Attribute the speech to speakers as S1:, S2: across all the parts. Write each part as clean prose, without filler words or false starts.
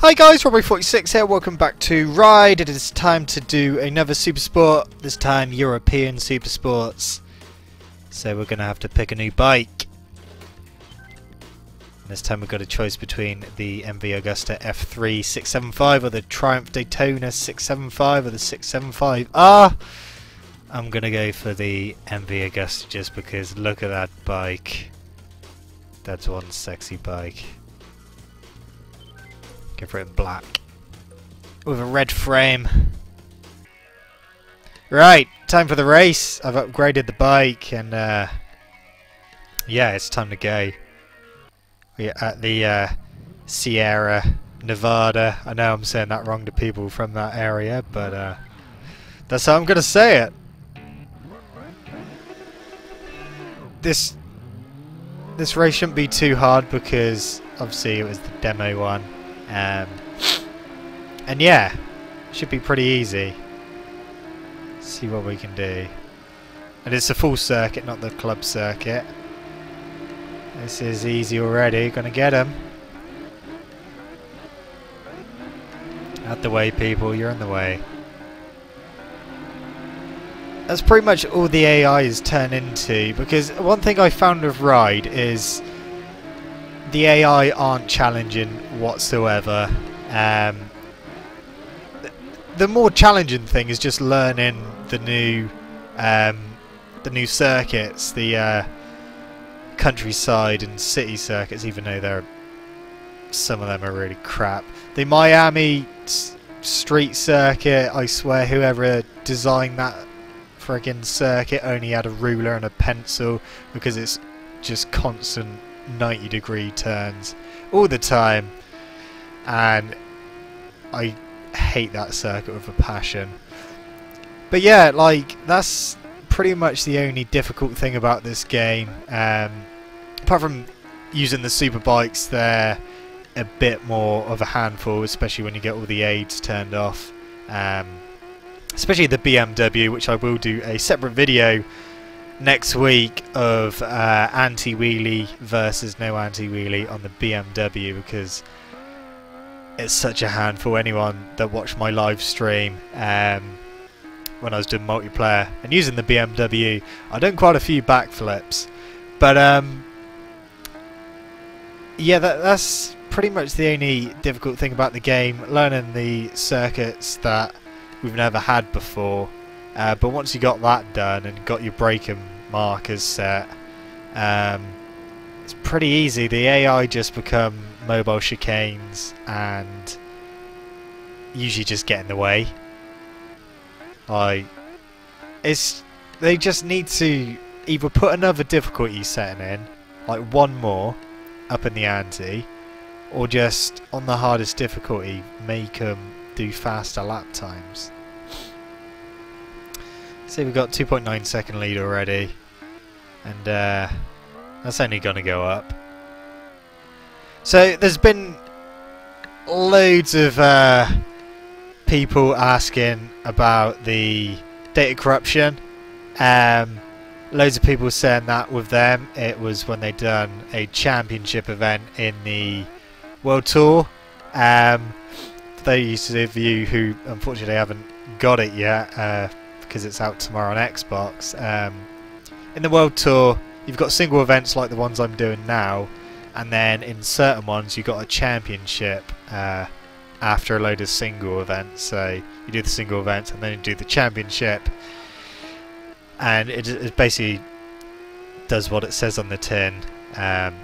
S1: Hi guys, Robbery46 here, welcome back to Ride. It is time to do another Super Sport, this time European Super Sports. So we're going to have to pick a new bike. This time we've got a choice between the MV Augusta F3 675 or the Triumph Daytona 675 or the 675R. I'm going to go for the MV Augusta just because look at that bike. That's one sexy bike. Go for it in black with a red frame. Right, time for the race. I've upgraded the bike and yeah, it's time to go. We're at the Sierra Nevada. I know I'm saying that wrong to people from that area, but that's how I'm gonna say it. This race shouldn't be too hard because obviously it was the demo one. And yeah, should be pretty easy. See what we can do. And it's a full circuit, not the club circuit. This is easy already. Gonna get him. Out the way, people. You're in the way. That's pretty much all the AI is turned into. Because one thing I found with Ride is the AI aren't challenging whatsoever. The more challenging thing is just learning the new circuits, the countryside and city circuits. Even though some of them are really crap. The Miami street circuit, I swear, whoever designed that friggin' circuit only had a ruler and a pencil because it's just constant 90-degree turns all the time, and I hate that circuit with a passion. But yeah, like, that's pretty much the only difficult thing about this game. Apart from using the super bikes, they're a bit more of a handful, especially when you get all the aids turned off, especially the BMW, which I will do a separate video next week of anti-wheelie versus no anti-wheelie on the BMW, because it's such a handful. Anyone that watched my live stream when I was doing multiplayer and using the BMW, I done quite a few backflips, but yeah, that's pretty much the only difficult thing about the game, learning the circuits that we've never had before. But once you got that done and got your braking markers set, it's pretty easy. The AI just become mobile chicanes and usually just get in the way. Like, they just need to either put another difficulty setting in, like one more up in the ante, or just on the hardest difficulty make them do faster lap times. See, we've got 2.9 second lead already, and that's only going to go up. So there's been loads of people asking about the data corruption. Loads of people saying that with them it was when they done a championship event in the World Tour. For those of you who unfortunately haven't got it yet, because it's out tomorrow on Xbox, in the World Tour you've got single events like the ones I'm doing now, and then in certain ones you've got a championship after a load of single events. So you do the single events and then you do the championship, and it basically does what it says on the tin.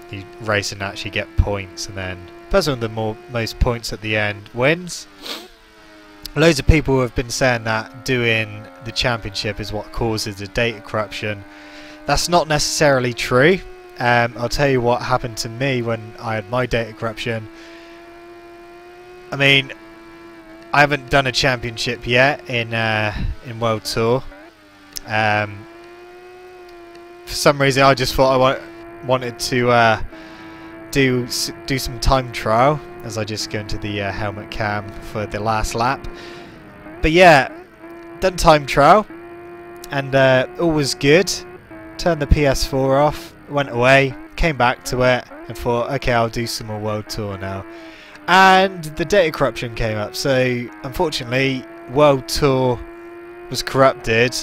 S1: You race and actually get points, and then the person with the most points at the end wins. Loads of people have been saying that doing the championship is what causes the data corruption. That's not necessarily true. I'll tell you what happened to me when I had my data corruption. I mean, I haven't done a championship yet in World Tour. For some reason I just thought I wanted to do some time trial, as I just go into the helmet cam for the last lap. But yeah, done time trial and all was good. Turned the PS4 off, went away, came back to it and thought, okay, I'll do some more World Tour now. and the data corruption came up. So unfortunately, World Tour was corrupted,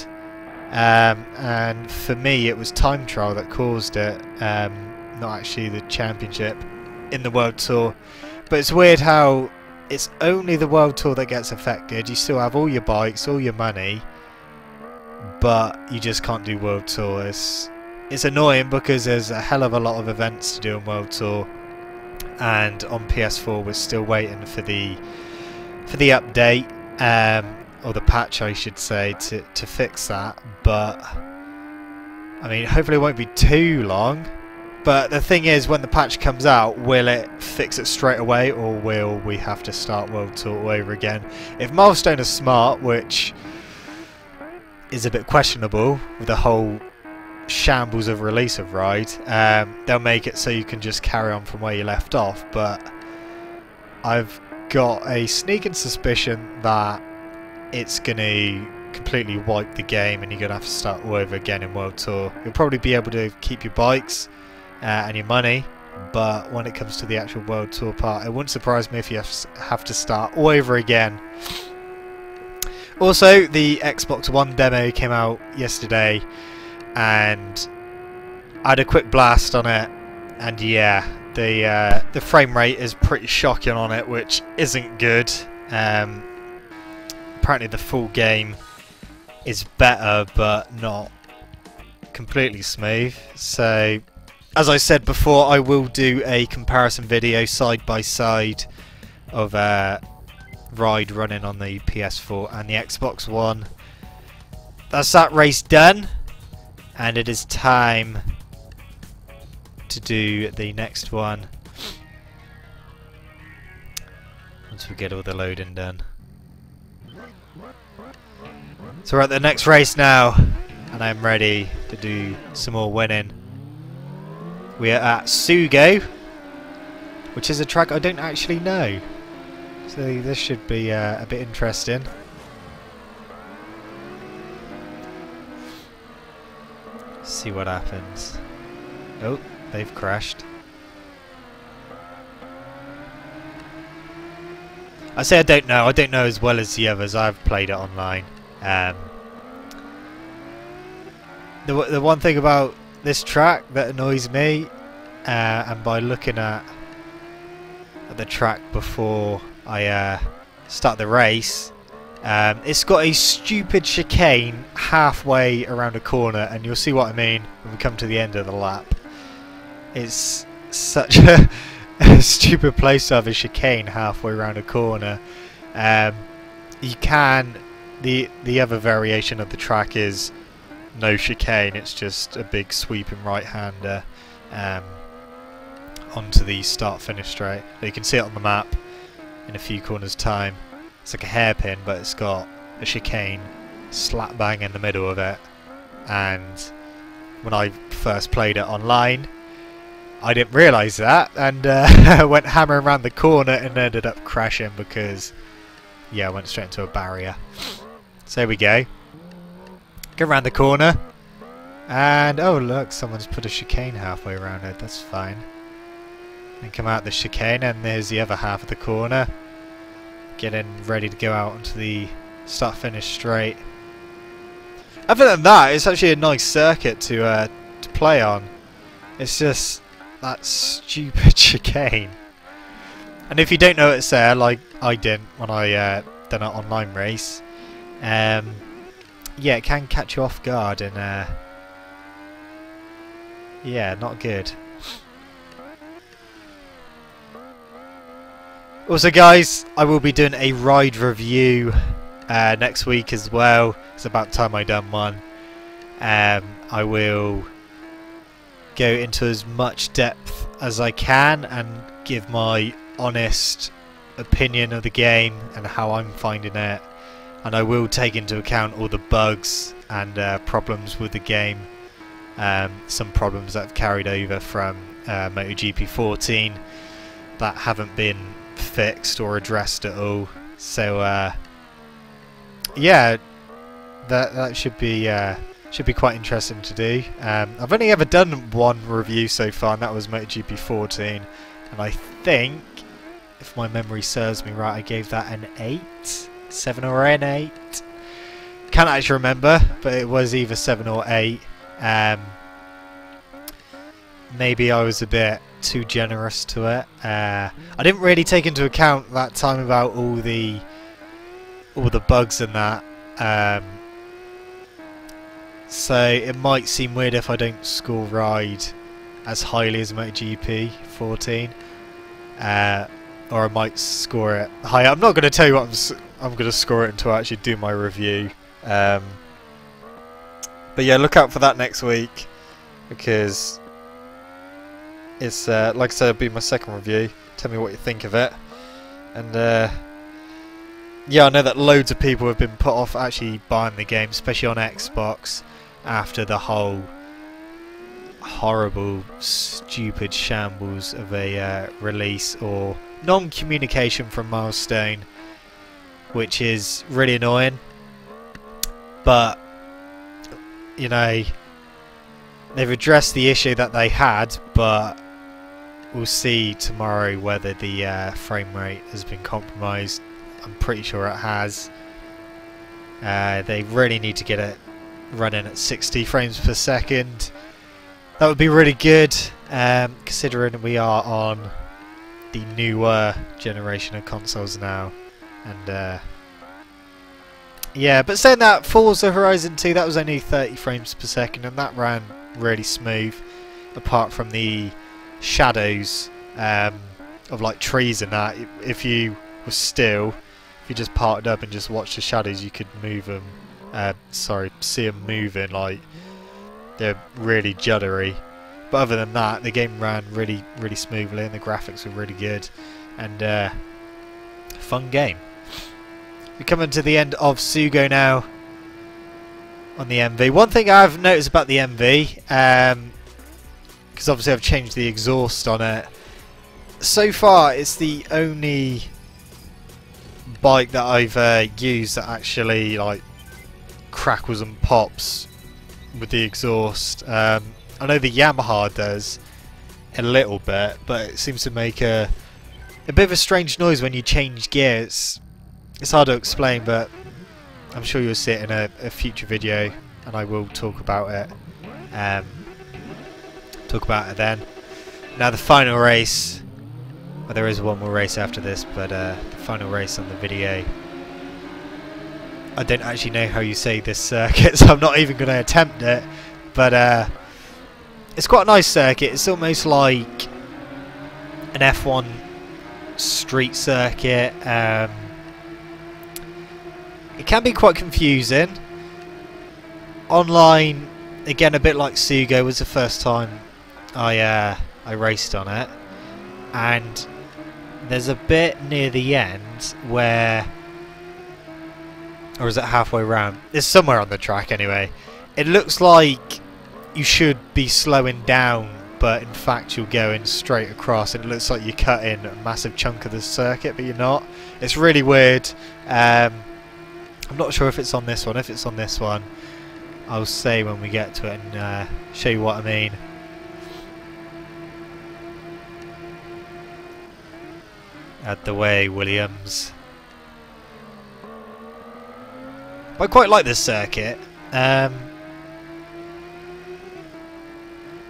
S1: and for me it was time trial that caused it, not actually the championship in the World Tour. But it's weird how it's only the World Tour that gets affected. You still have all your bikes, all your money, but you just can't do World Tour. It's annoying because there's a hell of a lot of events to do on World Tour, and on PS4 we're still waiting for the update, or the patch I should say, to fix that. But I mean, hopefully it won't be too long. But the thing is, when the patch comes out, will it fix it straight away, or will we have to start World Tour all over again? If Milestone is smart, which is a bit questionable with the whole shambles of release of Ride, they'll make it so you can just carry on from where you left off. But I've got a sneaking suspicion that it's going to completely wipe the game and you're going to have to start all over again in World Tour. You'll probably be able to keep your bikes and your money, but when it comes to the actual World Tour part, it wouldn't surprise me if you have to start all over again. Also, the Xbox One demo came out yesterday, and I had a quick blast on it, and yeah, the frame rate is pretty shocking on it, which isn't good. Apparently the full game is better, but not completely smooth. So, as I said before, I will do a comparison video side by side of Ride running on the PS4 and the Xbox One. That's that race done, and it is time to do the next one once we get all the loading done. So we're at the next race now, and I'm ready to do some more winning. We are at Sugo, which is a track I don't actually know, so this should be a bit interesting. See what happens. Oh, they've crashed. I say I don't know as well as the others. I've played it online. The one thing about this track that annoys me, and by looking at the track before I start the race, it's got a stupid chicane halfway around a corner, and you'll see what I mean when we come to the end of the lap. It's such a stupid place to have a chicane halfway around a corner. You can, the other variation of the track is no chicane, it's just a big sweeping right-hander onto the start-finish straight. You can see it on the map in a few corners time. It's like a hairpin, but it's got a chicane slap bang in the middle of it. And when I first played it online, I didn't realise that, and went hammering around the corner and ended up crashing because, yeah, I went straight into a barrier. So there we go. Go around the corner, and oh look, someone's put a chicane halfway around it. That's fine. Then come out the chicane, and there's the other half of the corner. Getting ready to go out onto the start-finish straight. Other than that, it's actually a nice circuit to play on. It's just that stupid chicane. And if you don't know it's there, like I didn't when I done an online race, yeah, it can catch you off guard, and yeah, not good. Also guys, I will be doing a ride review next week as well. It's about time I done one. I will go into as much depth as I can and give my honest opinion of the game and how I'm finding it. And I will take into account all the bugs and problems with the game. Some problems that have carried over from MotoGP 14 that haven't been fixed or addressed at all. So yeah, that should be quite interesting to do. I've only ever done one review so far, and that was MotoGP 14, and I think if my memory serves me right, I gave that an 8, 7 or an 8. Can't actually remember, but it was either 7 or 8. Maybe I was a bit too generous to it. I didn't really take into account that time about all the bugs and that. So it might seem weird if I don't score ride as highly as MotoGP 14, or I might score it higher. I'm not going to tell you what I'm going to score it until I actually do my review. But yeah, look out for that next week, because it's like I said, it'll be my second review. Tell me what you think of it. And yeah, I know that loads of people have been put off actually buying the game, especially on Xbox, after the whole horrible, stupid shambles of a release or non-communication from Milestone, which is really annoying. But you know, they've addressed the issue that they had, but we'll see tomorrow whether the frame rate has been compromised. I'm pretty sure it has. They really need to get it running at 60 frames per second. That would be really good, considering we are on the newer generation of consoles now. And yeah, but saying that, Forza Horizon 2, that was only 30 frames per second, and that ran really smooth, apart from the shadows of like trees and that. If you were still, if you just parked up and just watched the shadows, you could move them. See them moving, like they're really juddery. But other than that, the game ran really, really smoothly, and the graphics were really good, and fun game. We're coming to the end of Sugo now on the MV. One thing I've noticed about the MV, because obviously I've changed the exhaust on it. So far, it's the only bike that I've used that actually like crackles and pops with the exhaust. I know the Yamaha does a little bit, but it seems to make a bit of a strange noise when you change gears. It's hard to explain, but I'm sure you'll see it in a future video, and I will talk about it. Then. Now the final race. Well, there is one more race after this, but the final race on the video. I don't actually know how you say this circuit, so I'm not even going to attempt it. But it's quite a nice circuit. It's almost like an F1 street circuit. It can be quite confusing. Online, again, a bit like Sugo, was the first time I raced on it, and there's a bit near the end where, or is it halfway around? It's somewhere on the track anyway. It looks like you should be slowing down, but in fact you're going straight across, and it looks like you're cutting a massive chunk of the circuit, but you're not. It's really weird. I'm not sure if it's on this one. If it's on this one, I'll say when we get to it and show you what I mean. Out the way, Williams. I quite like this circuit.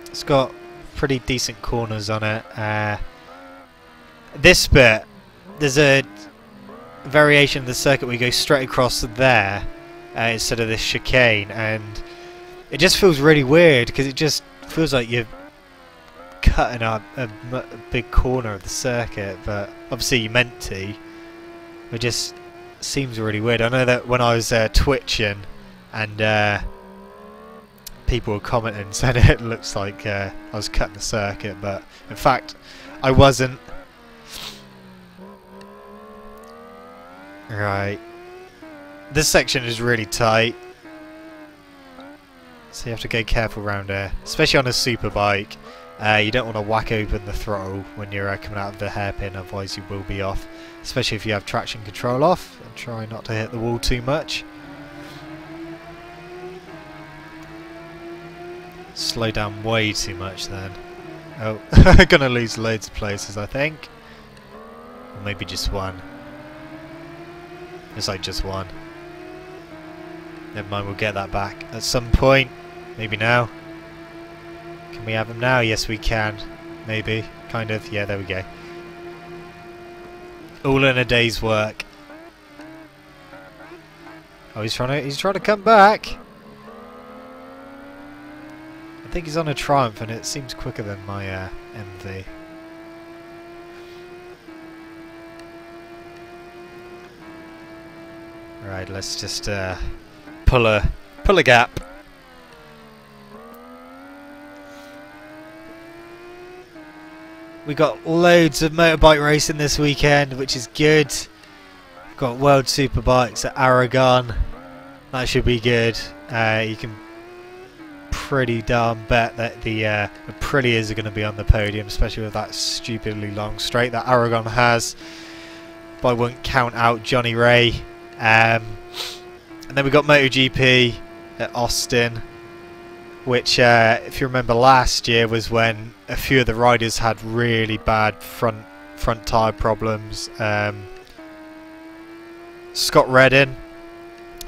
S1: It's got pretty decent corners on it. This bit, there's a variation of the circuit where you go straight across there instead of this chicane, and it just feels really weird because it just feels like you're cutting a big corner of the circuit, but obviously you meant to. It just seems really weird. I know that when I was twitching and people were commenting saying it looks like I was cutting the circuit, but in fact I wasn't. Right, this section is really tight, so you have to go careful around here, especially on a super bike. You don't want to whack open the throttle when you're coming out of the hairpin, otherwise you will be off, especially if you have traction control off, and try not to hit the wall too much. Slow down way too much then. Oh, gonna lose loads of places, I think. Or maybe just one. It's like just one. Never mind, we'll get that back at some point. Maybe now. Can we have him now? Yes, we can. Maybe. Kind of. Yeah, there we go. All in a day's work. Oh, he's trying to come back. I think he's on a Triumph, and it seems quicker than my MV. Right, let's just pull a gap. We got loads of motorbike racing this weekend, which is good. We've got World Superbikes at Aragon. That should be good. You can pretty darn bet that the Aprilias are going to be on the podium, especially with that stupidly long straight that Aragon has. But I wouldn't count out Johnny Ray. And then we got MotoGP at Austin, which if you remember last year was when a few of the riders had really bad front tyre problems. Scott Reddin,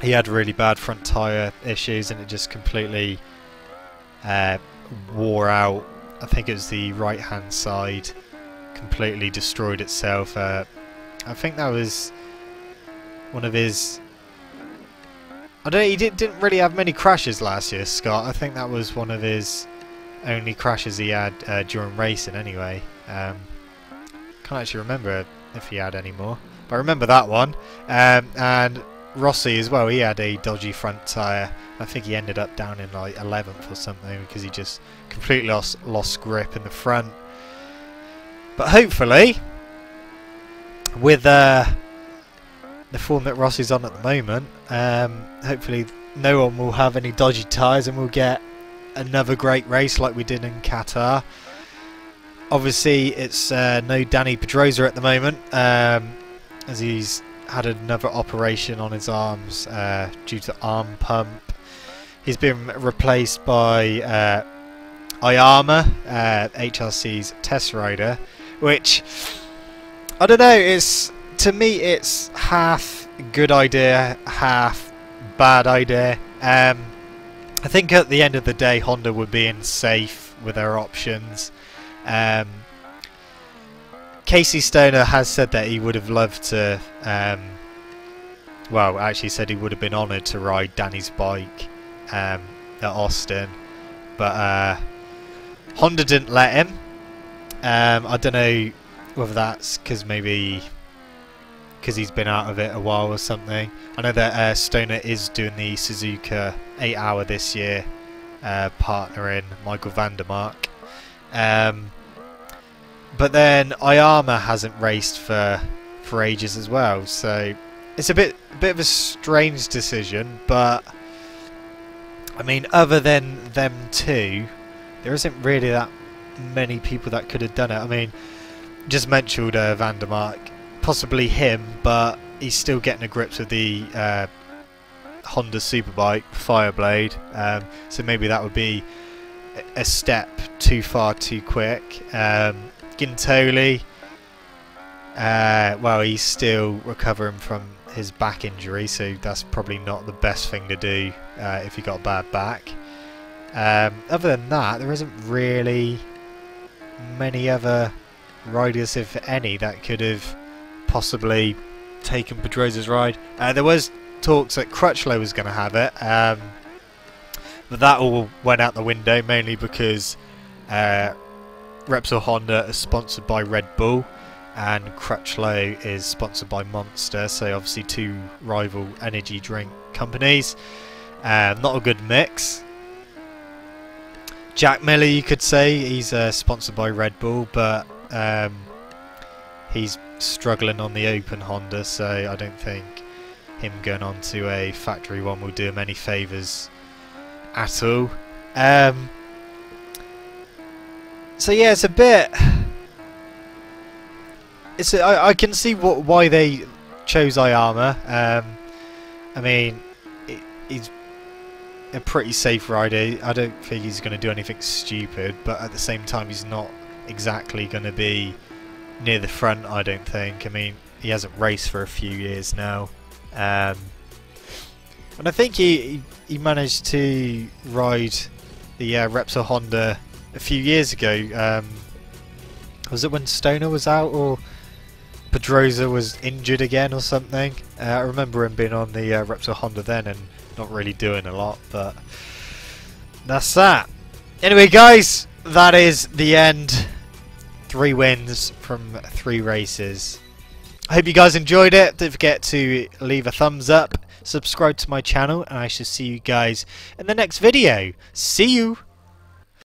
S1: he had really bad front tyre issues, and it just completely wore out. I think it was the right hand side completely destroyed itself. I think that was one of his... I don't know, he didn't really have many crashes last year, Scott. I think that was one of his only crashes he had during racing anyway. Can't actually remember if he had any more, but I remember that one. And Rossi as well, he had a dodgy front tyre. I think he ended up down in like 11th or something because he just completely lost grip in the front. But hopefully, with the form that Rossi's on at the moment, hopefully no one will have any dodgy tyres and we'll get another great race like we did in Qatar. Obviously it's no Danny Pedrosa at the moment, as he's had another operation on his arms due to arm pump. He's been replaced by Ayama, HRC's test rider, which I don't know, it's, to me it's half good idea, half bad idea. I think at the end of the day Honda were being safe with their options. Casey Stoner has said that he would have loved to, well, actually said he would have been honoured to ride Danny's bike at Austin, but Honda didn't let him. I don't know whether that's because he's been out of it a while or something. I know that Stoner is doing the Suzuka 8 Hour this year, partnering Michael Vandermark. But then Ayama hasn't raced for ages as well, so it's a bit of a strange decision. But I mean, other than them two, there isn't really that many people that could have done it. I mean, just mentioned Vandermark, possibly him, but he's still getting to grips with the Honda Superbike Fireblade, so maybe that would be a step too far too quick. Gintoli, well, he's still recovering from his back injury, so that's probably not the best thing to do if you got a bad back. Other than that, there isn't really many other riders, if any, that could have possibly taken Pedrosa's ride. There was talks that Crutchlow was going to have it, but that all went out the window, mainly because Repsol Honda is sponsored by Red Bull and Crutchlow is sponsored by Monster, so obviously two rival energy drink companies. Not a good mix. Jack Miller, you could say, he's sponsored by Red Bull, but he's struggling on the open Honda, so I don't think him going on to a factory one will do him any favours at all. So yeah, it's a bit... I can see why they chose Ayama. I mean, he's a pretty safe rider. I don't think he's going to do anything stupid, but at the same time he's not exactly going to be near the front, I don't think. I mean, he hasn't raced for a few years now. And I think he managed to ride the Repsol Honda a few years ago. Was it when Stoner was out, or Pedrosa was injured again or something? I remember him being on the Repsol Honda then and not really doing a lot, but that's that. Anyway guys, that is the end. 3 wins from 3 races. I hope you guys enjoyed it. Don't forget to leave a thumbs up, subscribe to my channel, and I shall see you guys in the next video. See you!